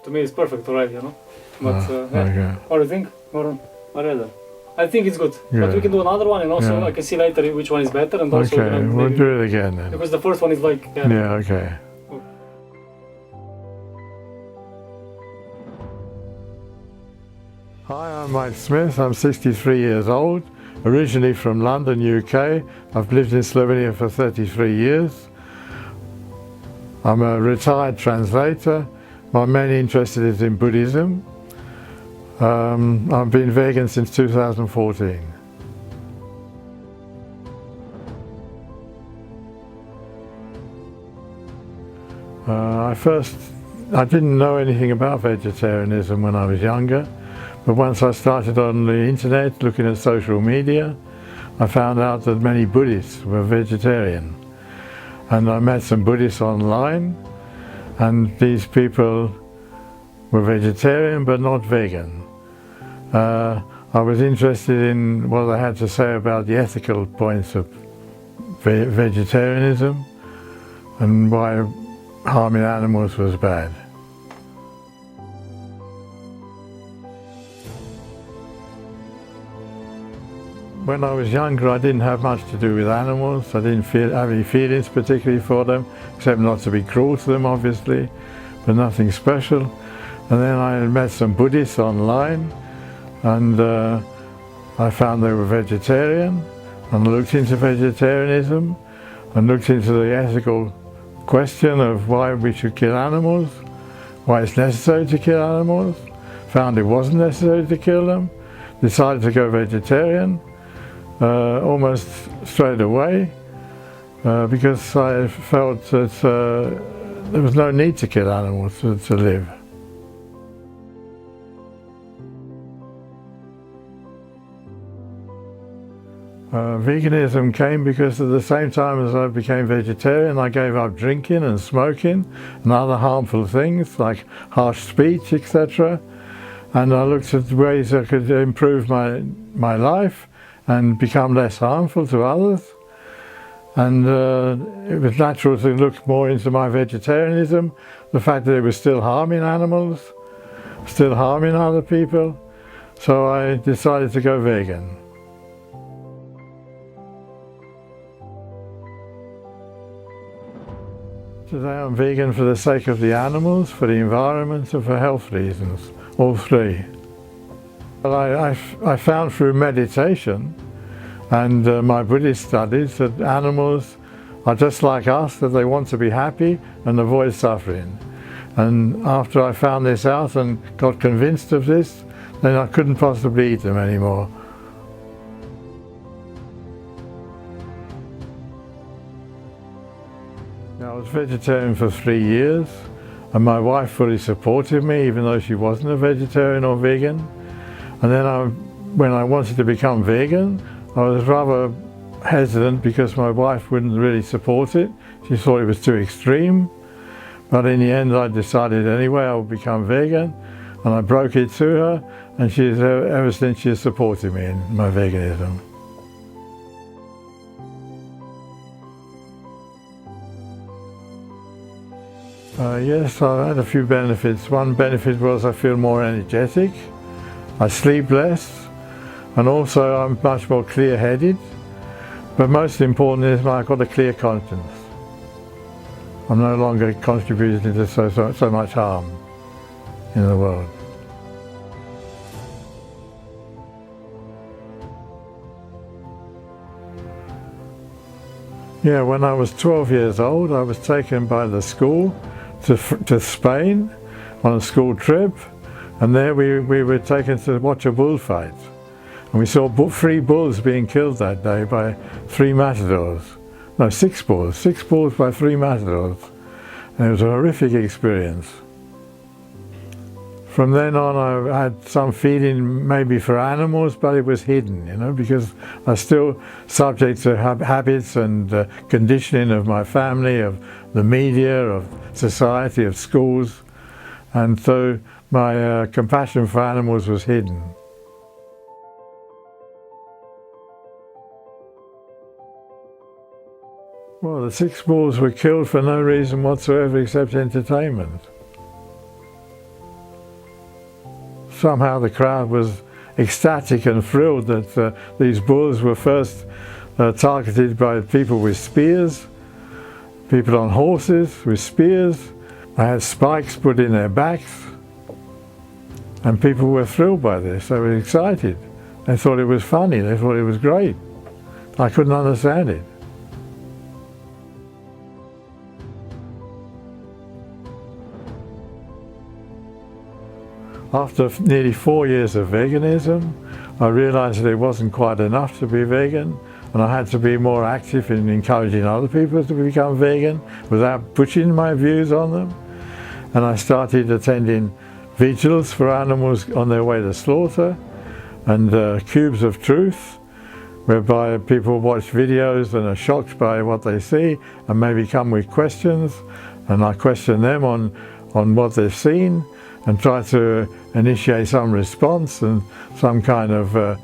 to me it's perfect already, you know. But okay. What do you think, Goran? I think it's good, Yeah. but we can do another one, and also Yeah. I can see later which one is better, and also Okay, we'll do it again then. because the first one is like Yeah, okay. Hi, I'm Mike Smith. I'm 63 years old, originally from London, UK. I've lived in Slovenia for 33 years. I'm a retired translator. My main interest is in Buddhism. I've been vegan since 2014. I didn't know anything about vegetarianism when I was younger, but once I started on the internet looking at social media, I found out that many Buddhists were vegetarian. And I met some Buddhists online, and these people were vegetarian but not vegan. I was interested in what they had to say about the ethical points of vegetarianism and why harming animals was bad. When I was younger, I didn't have much to do with animals. I didn't have any feelings particularly for them, except not to be cruel to them, obviously, but nothing special. And then I met some Buddhists online, and I found they were vegetarian, and looked into vegetarianism, and looked into the ethical question of why we should kill animals, why it's necessary to kill animals, found it wasn't necessary to kill them, decided to go vegetarian almost straight away because I felt that there was no need to kill animals to live. Veganism came because at the same time as I became vegetarian, I gave up drinking and smoking and other harmful things like harsh speech, etc. And I looked at ways I could improve my life and become less harmful to others. And it was natural to look more into my vegetarianism, the fact that it was still harming animals, still harming other people. So I decided to go vegan. Today I'm vegan for the sake of the animals, for the environment and for health reasons, all three. Well, I found through meditation and my Buddhist studies that animals are just like us, that they want to be happy and avoid suffering. And after I found this out and got convinced of this, then I couldn't possibly eat them anymore. I was vegetarian for 3 years, and my wife fully supported me even though she wasn't a vegetarian or vegan. And then when I wanted to become vegan, I was rather hesitant because my wife wouldn't really support it. She thought it was too extreme. But in the end I decided anyway I would become vegan, and I broke it to her, and ever since she has supported me in my veganism. Yes, I had a few benefits. One benefit was I feel more energetic, I sleep less, and also I'm much more clear-headed. But most important is I've got a clear conscience. I'm no longer contributing to so much harm in the world. Yeah, when I was 12 years old, I was taken by the school to Spain on a school trip, and there we were taken to watch a bullfight. And we saw 3 bulls being killed that day by 3 matadors. No, 6 bulls. 6 bulls by 3 matadors. And it was a horrific experience. From then on I had some feeling maybe for animals, but it was hidden, you know, because I was still subject to habits and conditioning of my family, of the media, of society, of schools, and so my compassion for animals was hidden. Well, the 6 bulls were killed for no reason whatsoever except entertainment. somehow the crowd was ecstatic and thrilled that these bulls were first targeted by people with spears, people on horses with spears. They had spikes put in their backs, and people were thrilled by this. They were excited. They thought it was funny. They thought it was great. I couldn't understand it. After nearly 4 years of veganism, I realized that it wasn't quite enough to be vegan, and I had to be more active in encouraging other people to become vegan without pushing my views on them. And I started attending vigils for animals on their way to slaughter, and cubes of truth, whereby people watch videos and are shocked by what they see and maybe come with questions, and I question them on what they've seen and try to initiate some response and some kind of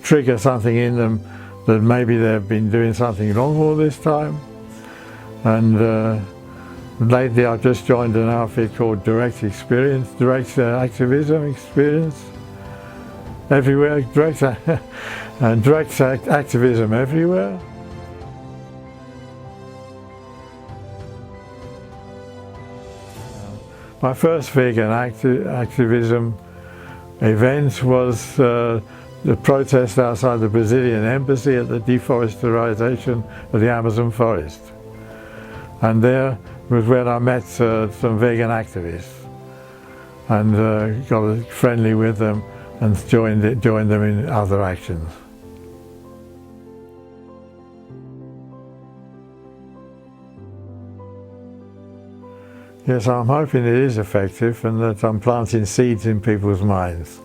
trigger something in them that maybe they've been doing something wrong all this time. And lately I've just joined an outfit called Direct Activism Experience. Everywhere, direct activism everywhere. My first vegan activism event was the protest outside the Brazilian embassy at the deforestation of the Amazon forest. And there was where I met some vegan activists and got friendly with them and joined them in other actions. Yes, I'm hoping it is effective and that I'm planting seeds in people's minds.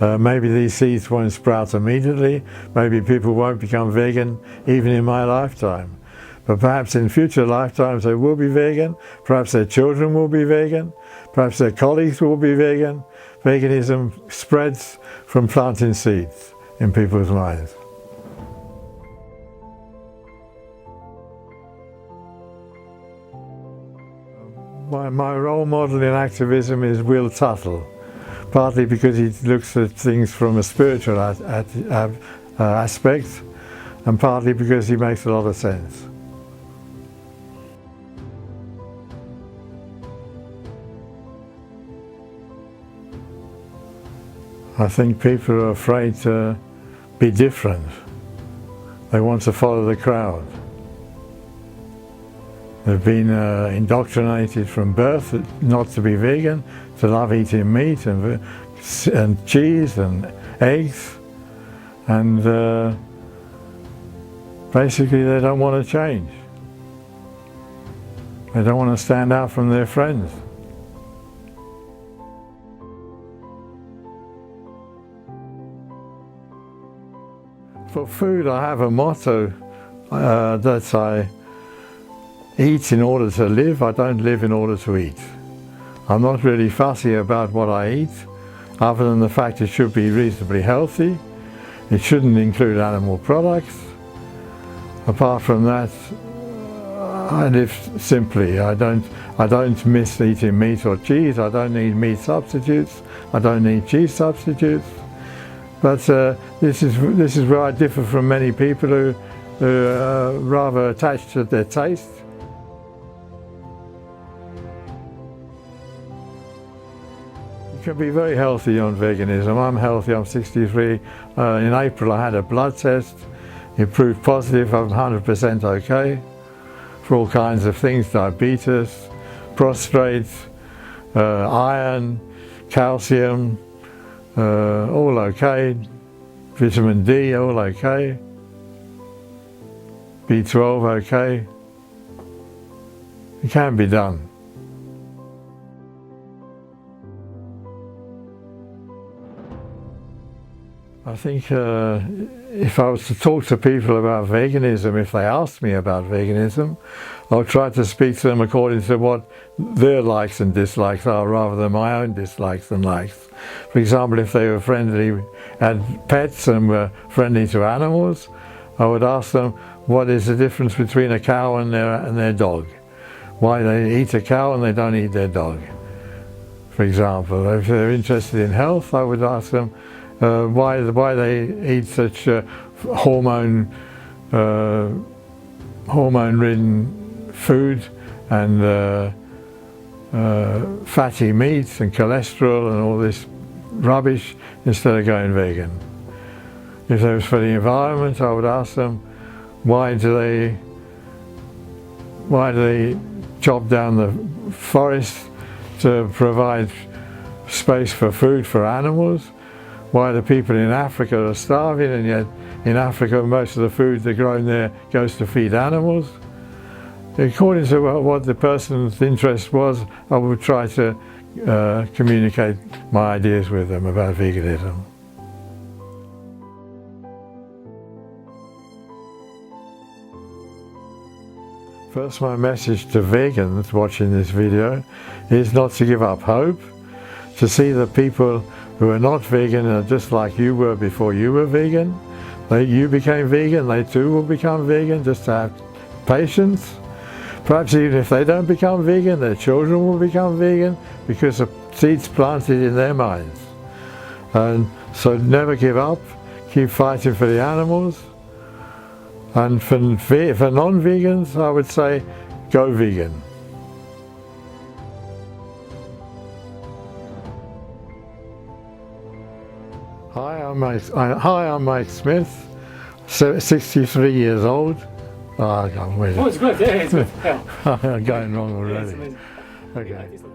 Maybe these seeds won't sprout immediately, maybe people won't become vegan even in my lifetime. But perhaps in future lifetimes they will be vegan, perhaps their children will be vegan, perhaps their colleagues will be vegan. Veganism spreads from planting seeds in people's minds. My role model in activism is Will Tuttle, partly because he looks at things from a spiritual aspect, and partly because he makes a lot of sense. I think people are afraid to be different. They want to follow the crowd. They've been indoctrinated from birth not to be vegan, to love eating meat and cheese and eggs, and basically they don't want to change. They don't want to stand out from their friends. For food, I have a motto that I eat in order to live. I don't live in order to eat. I'm not really fussy about what I eat, other than the fact it should be reasonably healthy. It shouldn't include animal products. Apart from that, I live simply. I don't miss eating meat or cheese. I don't need meat substitutes. I don't need cheese substitutes. But this is where I differ from many people who are rather attached to their taste. You can be very healthy on veganism. I'm healthy, I'm 63. In April I had a blood test. It proved positive, I'm 100% okay for all kinds of things, diabetes, prostate, iron, calcium, all okay, vitamin D, all okay, B12 okay. It can be done. I think if I was to talk to people about veganism, if they asked me about veganism, I'll try to speak to them according to what their likes and dislikes are, rather than my own dislikes and likes. For example, if they were friendly, had pets and were friendly to animals, I would ask them what is the difference between a cow and their dog. Why they eat a cow and they don't eat their dog. for example. If they're interested in health, I would ask them why they eat such hormone-ridden food and fatty meats and cholesterol and all this rubbish instead of going vegan. If it was for the environment, I would ask them why do they chop down the forest to provide space for food for animals? Why the people in Africa are starving, and yet in Africa most of the food that's grown there goes to feed animals? According to what the person's interest was, I would try to communicate my ideas with them about veganism. First, my message to vegans watching this video is not to give up hope, to see the people who are not vegan are just like you were before you were vegan. You became vegan, they too will become vegan, just to have patience. Perhaps even if they don't become vegan, their children will become vegan because of seeds planted in their minds. And so never give up, keep fighting for the animals. And for non-vegans, I would say, go vegan. Hi, I'm Mike Smith, 63 years old. Oh, it's good. Yeah, it's good. Yeah. I'm going wrong Yeah, already. it's amazing. Okay. Yeah, it's a